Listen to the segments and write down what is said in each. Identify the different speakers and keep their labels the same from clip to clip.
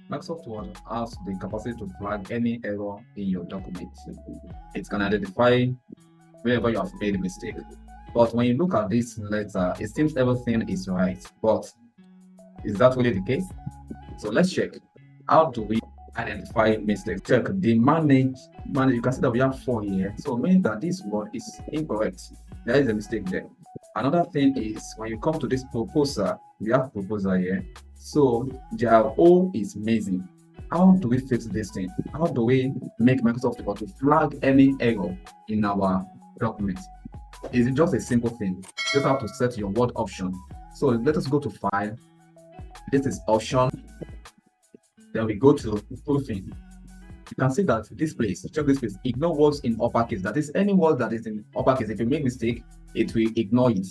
Speaker 1: Microsoft Word has the capacity to flag any error in your document. It can identify wherever you have made a mistake. But when you look at this letter, it seems everything is right. But is that really the case? So let's check. How do we identify mistakes? Check the manage. You can see that we have 4 here. So meaning that this word is incorrect. There is a mistake there. Another thing is when you come to this proposal, we have proposal here. So their O is missing. How do we fix this thing? How do we make Microsoft Word to flag any error in our document? Is it just a simple thing? You just have to set your word option. So let us go to File. This is Option. Then we go to Proofing. You can see that this place, check this place, ignore words in uppercase. That is, any word that is in uppercase, if you make mistake, it will ignore it.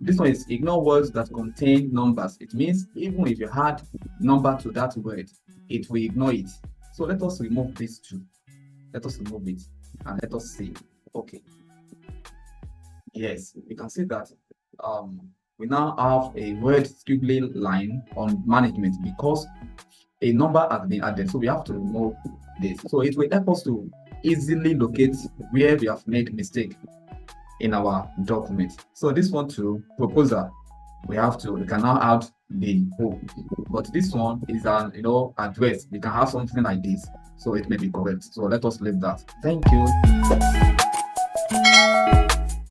Speaker 1: This one is ignore words that contain numbers. It means even if you add number to that word, it will ignore it. So let us remove these two. Let us remove it and let us see. Okay. Yes, you can see that we now have a word squiggly line on management because a number has been added. So we have to remove this. So it will help us to easily locate where we have made mistake in our document. So this one to proposal, we can now add the O. But this one is an address. We can have something like this, so it may be correct. So let us leave that. Thank you.